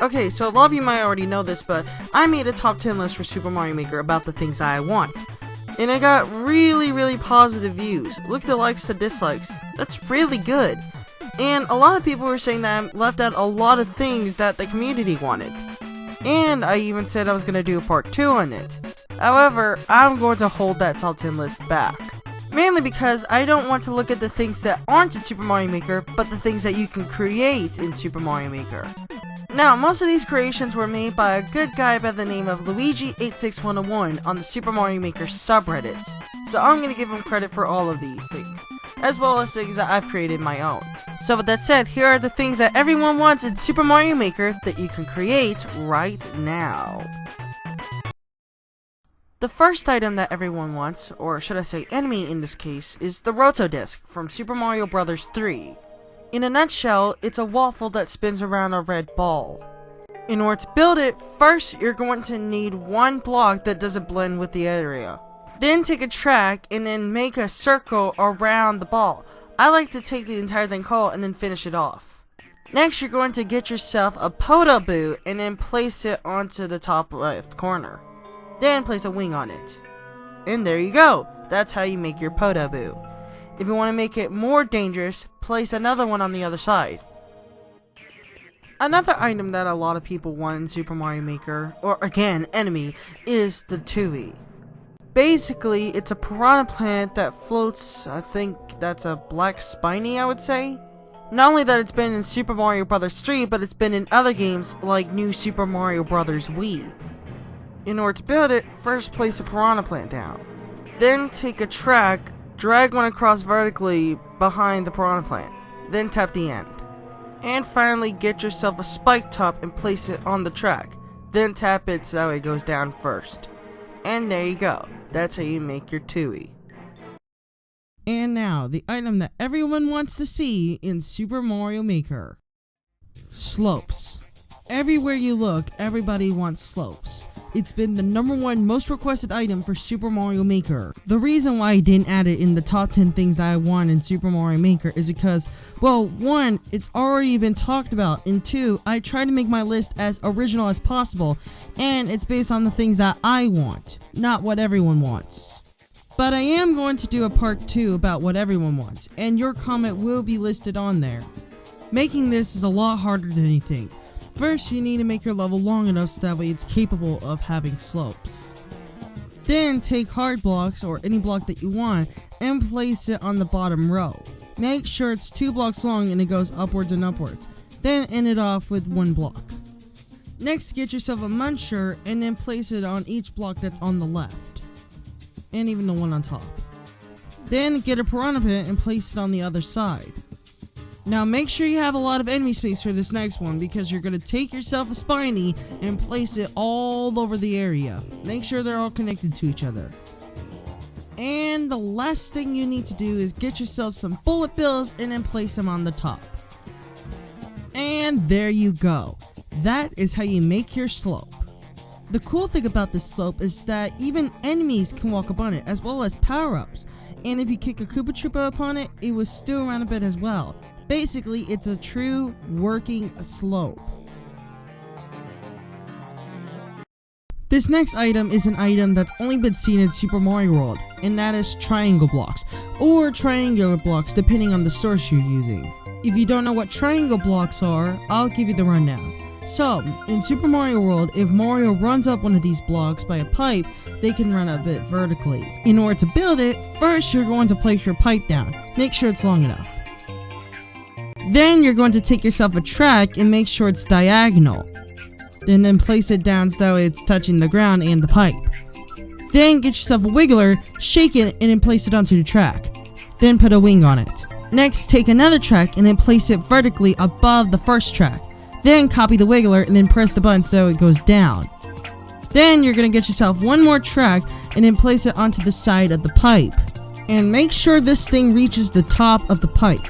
Okay, so a lot of you might already know this, but I made a top 10 list for Super Mario Maker about the things I want. And I got really positive views. Look at the likes to dislikes. That's really good. And a lot of people were saying that I left out a lot of things that the community wanted. And I even said I was going to do a part 2 on it. However, I'm going to hold that top 10 list back. Mainly because I don't want to look at the things that aren't in Super Mario Maker, but the things that you can create in Super Mario Maker. Now, most of these creations were made by a good guy by the name of Luigi86101 on the Super Mario Maker subreddit. So I'm going to give him credit for all of these things, as well as things that I've created my own. So with that said, here are the things that everyone wants in Super Mario Maker that you can create right now. The first item that everyone wants, or should I say enemy in this case, is the Rotodisc from Super Mario Bros. 3. In a nutshell, it's a waffle that spins around a red ball. In order to build it, first you're going to need one block that doesn't blend with the area. Then take a track and then make a circle around the ball. I like to take the entire thing whole and then finish it off. Next, you're going to get yourself a Podoboo and then place it onto the top left corner. Then place a wing on it. And there you go. That's how you make your Podoboo. If you want to make it more dangerous, place another one on the other side. Another item that a lot of people want in Super Mario Maker, or again, enemy, is the Tui. Basically, it's a piranha plant that floats, I think that's a black spiny, I would say. Not only that it's been in Super Mario Bros. 3, but it's been in other games like New Super Mario Bros. Wii. In order to build it, first place a piranha plant down. Then take a track, drag one across vertically behind the piranha plant. Then tap the end. And finally get yourself a spike top and place it on the track. Then tap it so it goes down first. And there you go. That's how you make your Tui. And now, the item that everyone wants to see in Super Mario Maker. Slopes. Everywhere you look, everybody wants slopes. It's been the #1 most requested item for Super Mario Maker. The reason why I didn't add it in the top 10 things I want in Super Mario Maker is because, well, 1, it's already been talked about, and 2, I try to make my list as original as possible, and it's based on the things that I want, not what everyone wants. But I am going to do a part 2 about what everyone wants, and your comment will be listed on there. Making this is a lot harder than you think. First, you need to make your level long enough so that way it's capable of having slopes. Then take hard blocks, or any block that you want, and place it on the bottom row. Make sure it's 2 blocks long and it goes upwards and upwards. Then end it off with 1 block. Next, get yourself a muncher and then place it on each block that's on the left. And even the one on top. Then get a piranha pit and place it on the other side. Now make sure you have a lot of enemy space for this next one, because you're going to take yourself a spiny and place it all over the area. Make sure they're all connected to each other. And the last thing you need to do is get yourself some bullet bills and then place them on the top. And there you go. That is how you make your slope. The cool thing about this slope is that even enemies can walk up on it, as well as power-ups. And if you kick a Koopa Troopa upon it, it will stew around a bit as well. Basically, it's a true working slope. This next item is an item that's only been seen in Super Mario World, and that is triangle blocks, or triangular blocks depending on the source you're using. If you don't know what triangle blocks are, I'll give you the rundown. So, in Super Mario World, if Mario runs up one of these blocks by a pipe, they can run up it vertically. In order to build it, first you're going to place your pipe down. Make sure it's long enough. Then you're going to take yourself a track and make sure it's diagonal. Then place it down so it's touching the ground and the pipe. Then get yourself a wiggler, shake it, and then place it onto the track. Then put a wing on it. Next, take another track and then place it vertically above the first track. Then copy the wiggler and then press the button so it goes down. Then you're going to get yourself one more track and then place it onto the side of the pipe. And make sure this thing reaches the top of the pipe.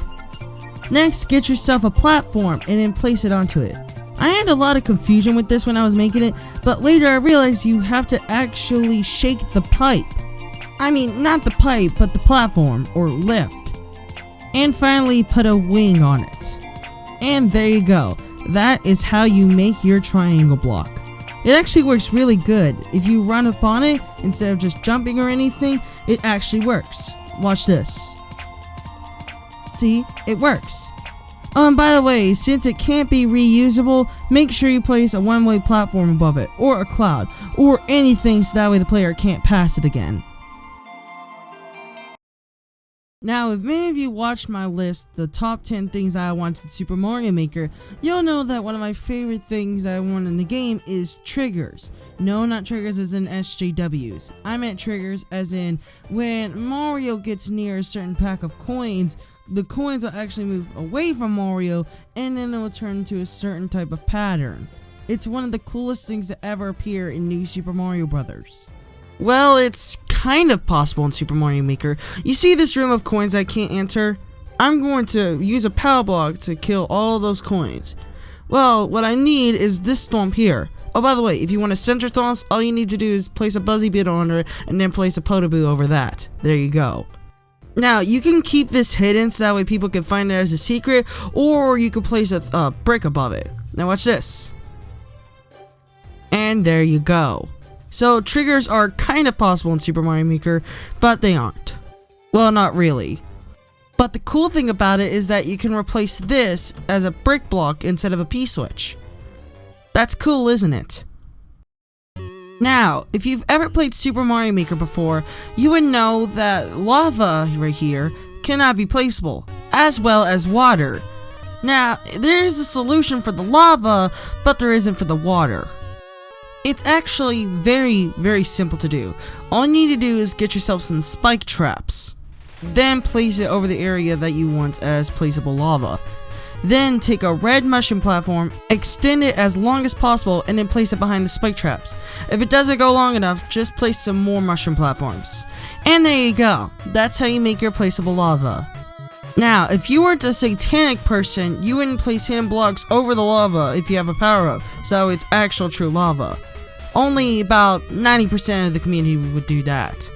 Next, get yourself a platform and then place it onto it. I had a lot of confusion with this when I was making it, but later I realized you have to actually shake the pipe. I mean, not the pipe, but the platform, or lift. And finally, put a wing on it. And there you go. That is how you make your triangle block. It actually works really good. If you run up on it, instead of just jumping or anything, it actually works. Watch this. See? It works. And by the way, since it can't be reusable, make sure you place a one-way platform above it, or a cloud, or anything so that way the player can't pass it again. Now, if many of you watched my list, the top 10 things I want in Super Mario Maker, you'll know that one of my favorite things I want in the game is triggers. No, not triggers as in SJWs. I meant triggers as in when Mario gets near a certain pack of coins, the coins will actually move away from Mario and then it will turn into a certain type of pattern. It's one of the coolest things to ever appear in New Super Mario Bros. Well, it's kind of possible in Super Mario Maker. You see this room of coins I can't enter? I'm going to use a power block to kill all those coins. Well, what I need is this thwomp here. Oh, by the way, if you want to center thwomps, all you need to do is place a Buzzy Beetle under it and then place a Podoboo over that. There you go. Now, you can keep this hidden so that way people can find it as a secret, or you can place a brick above it. Now watch this. And there you go. So, triggers are kind of possible in Super Mario Maker, but they aren't. Well, not really. But the cool thing about it is that you can replace this as a brick block instead of a P-switch. That's cool, isn't it? Now, if you've ever played Super Mario Maker before, you would know that lava right here cannot be placeable, as well as water. Now, there is a solution for the lava, but there isn't for the water. It's actually very, very simple to do. All you need to do is get yourself some spike traps. Then place it over the area that you want as placeable lava. Then take a red mushroom platform, extend it as long as possible, and then place it behind the spike traps. If it doesn't go long enough, just place some more mushroom platforms. And there you go. That's how you make your placeable lava. Now, if you weren't a satanic person, you wouldn't place hidden blocks over the lava if you have a power-up, so it's actual true lava. Only about 90% of the community would do that.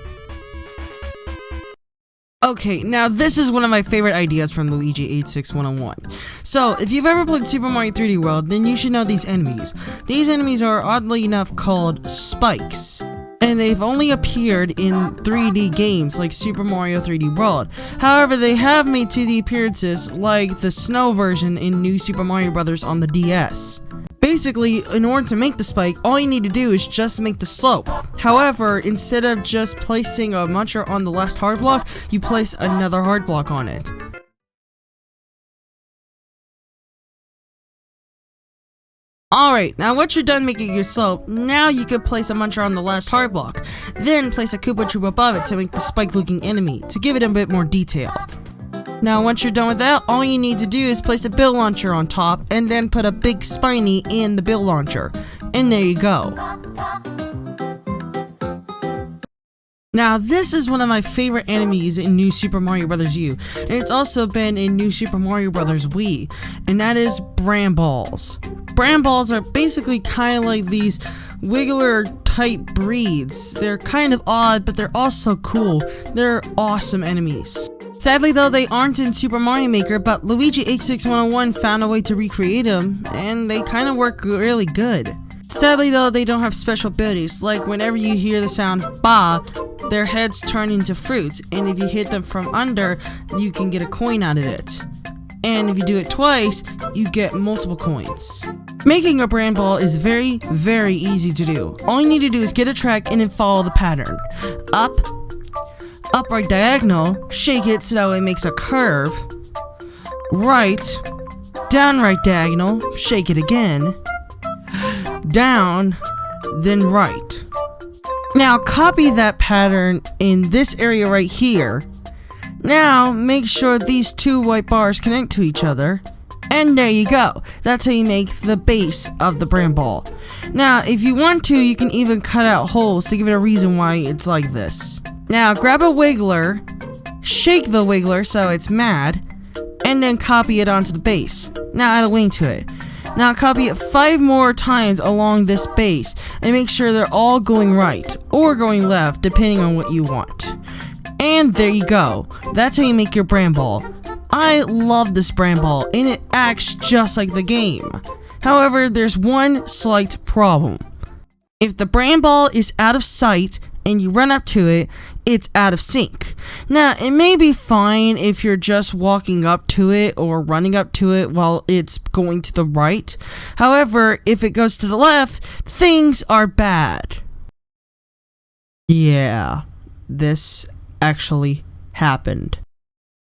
Okay, now this is one of my favorite ideas from Luigi86101. So, if you've ever played Super Mario 3D World, then you should know these enemies. These enemies are oddly enough called spikes. And they've only appeared in 3D games like Super Mario 3D World. However, they have made 2D appearances like the snow version in New Super Mario Bros. On the DS. Basically, in order to make the spike, all you need to do is just make the slope. However, instead of just placing a muncher on the last hard block, you place another hard block on it. Alright, now once you're done making your slope, now you can place a muncher on the last hard block. Then place a Koopa Troop above it to make the spike looking enemy, to give it a bit more detail. Now once you're done with that, all you need to do is place a bill launcher on top and then put a big spiny in the bill launcher. And there you go. Now this is one of my favorite enemies in New Super Mario Bros. U, and it's also been in New Super Mario Bros. Wii, and that is Bramballs. Bramballs are basically kind of like these wiggler type breeds. They're kind of odd, but they're also cool. They're awesome enemies. Sadly though, they aren't in Super Mario Maker, but Luigi86101 found a way to recreate them, and they kind of work really good. Sadly though, they don't have special abilities, like whenever you hear the sound ba, their heads turn into fruits, and if you hit them from under, you can get a coin out of it. And if you do it twice, you get multiple coins. Making a Bramball is very, very easy to do. All you need to do is get a track and then follow the pattern. Up, right diagonal, shake it so that it makes a curve. Right, down right diagonal, shake it again. Down, then right. Now copy that pattern in this area right here. Now make sure these two white bars connect to each other. And there you go. That's how you make the base of the Bramball. Now if you want to, you can even cut out holes to give it a reason why it's like this. Now grab a wiggler, shake the wiggler so it's mad, and then copy it onto the base. Now add a link to it. Now copy it 5 more times along this base, and make sure they're all going right, or going left, depending on what you want. And there you go. That's how you make your Bramball. I love this brand ball, and it acts just like the game. However, there's one slight problem. If the brand ball is out of sight and you run up to it, it's out of sync. Now, it may be fine if you're just walking up to it or running up to it while it's going to the right. However, if it goes to the left, things are bad. Yeah, this actually happened.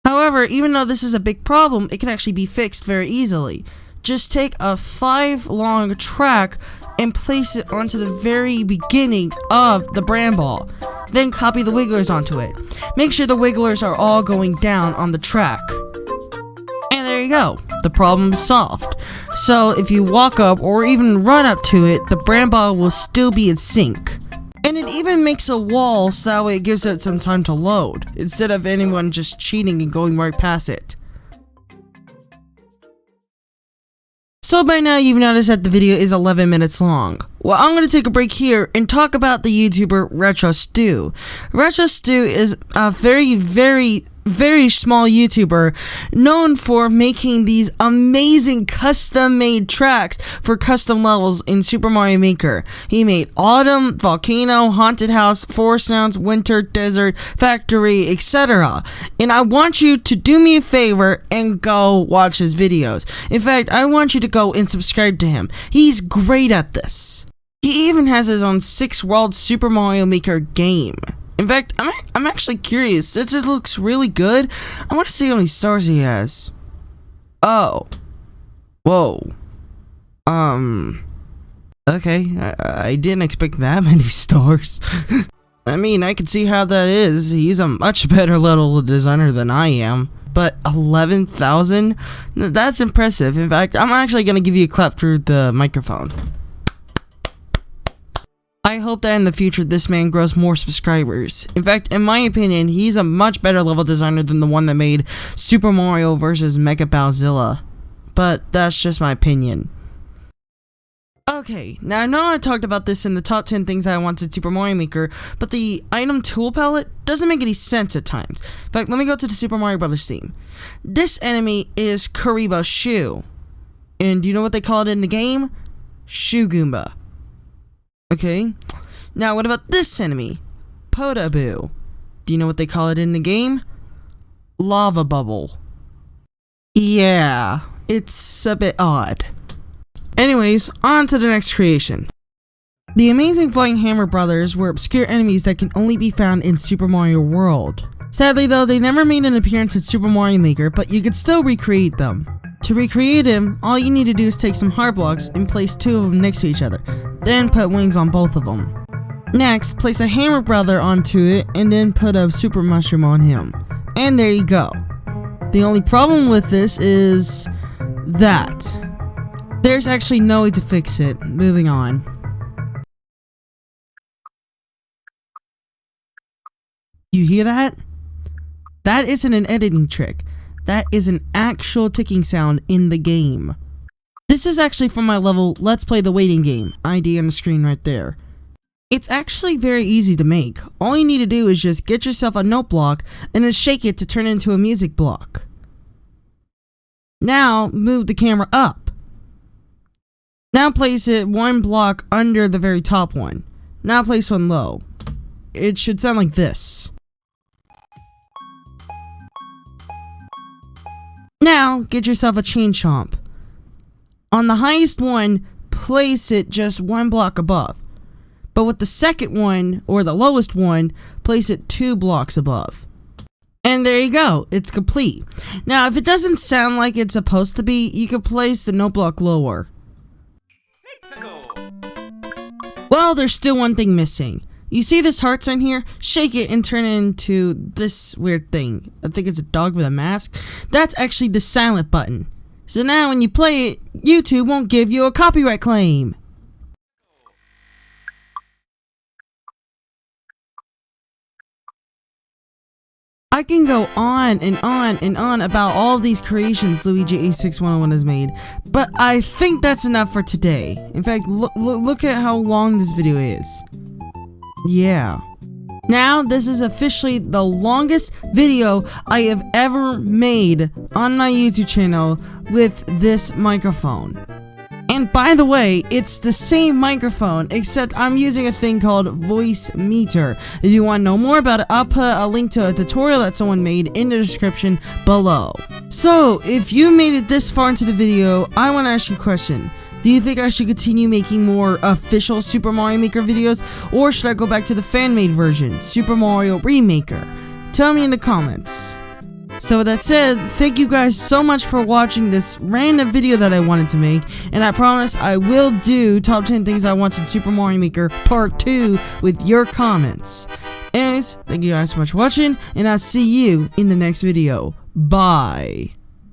However, even though this is a big problem, it can actually be fixed very easily. Just take a 5-long track and place it onto the very beginning of the brand ball. Then copy the wigglers onto it. Make sure the wigglers are all going down on the track. And there you go. The problem is solved. So if you walk up or even run up to it, the brand ball will still be in sync. And it even makes a wall so that way it gives it some time to load, instead of anyone just cheating and going right past it. So by now you've noticed that the video is 11 minutes long. Well, I'm going to take a break here and talk about the YouTuber Retro Stu. Retro Stu is a very small YouTuber known for making these amazing custom-made tracks for custom levels in Super Mario Maker. He made Autumn, Volcano, Haunted House, Forest Sounds, Winter, Desert, Factory, etc. And I want you to do me a favor and go watch his videos. In fact, I want you to go and subscribe to him. He's great at this. He even has his own 6-world Super Mario Maker game. In fact, I'm actually curious. It just looks really good. I want to see how many stars he has. Oh. Whoa. Okay. I didn't expect that many stars. I mean, I can see how that is. He's a much better level designer than I am. But 11,000? That's impressive. In fact, I'm actually going to give you a clap through the microphone. I hope that in the future this man grows more subscribers. In fact, in my opinion, he's a much better level designer than the one that made Super Mario vs. Mega Bowzilla. But that's just my opinion. Okay, now I know I talked about this in the top 10 things I want in Super Mario Maker, but the item tool palette doesn't make any sense at times. In fact, let me go to the Super Mario Bros. Theme. This enemy is Kuribo Shoe. And do you know what they call it in the game? Shoe Goomba. Okay, now what about this enemy? Podoboo. Do you know what they call it in the game? Lava Bubble. Yeah, it's a bit odd. Anyways, on to the next creation. The Amazing Flying Hammer Brothers were obscure enemies that can only be found in Super Mario World. Sadly though, they never made an appearance in Super Mario Maker, but you could still recreate them. To recreate him, all you need to do is take some heart blocks and place 2 of them next to each other, then put wings on both of them. Next, place a Hammer Brother onto it, and then put a Super Mushroom on him. And there you go. The only problem with this is that there's actually no way to fix it. Moving on. You hear that? That isn't an editing trick. That is an actual ticking sound in the game. This is actually from my level Let's Play the Waiting Game, ID on the screen right there. It's actually very easy to make. All you need to do is just get yourself a note block and then shake it to turn it into a music block. Now move the camera up. Now place it 1 block under the very top one. Now place one low. It should sound like this. Now, get yourself a Chain Chomp. On the highest one, place it just 1 block above. But with the second one, or the lowest one, place it 2 blocks above. And there you go, it's complete. Now, if it doesn't sound like it's supposed to be, you can place the note block lower. Well, there's still one thing missing. You see this heart sign here? Shake it and turn it into this weird thing. I think it's a dog with a mask. That's actually the silent button. So now when you play it, YouTube won't give you a copyright claim. I can go on and on and on about all of these creations Luigi 86101 has made, but I think that's enough for today. In fact, look at how long this video is. Yeah. Now, this is officially the longest video I have ever made on my YouTube channel with this microphone. And by the way, it's the same microphone, except I'm using a thing called Voicemeeter. If you want to know more about it, I'll put a link to a tutorial that someone made in the description below. So, if you made it this far into the video, I want to ask you a question. Do you think I should continue making more official Super Mario Maker videos, or should I go back to the fan-made version, Super Mario Remaker? Tell me in the comments. So with that said, thank you guys so much for watching this random video that I wanted to make, and I promise I will do top 10 things I want in Super Mario Maker Part 2 with your comments. Anyways, thank you guys so much for watching, and I'll see you in the next video. Bye.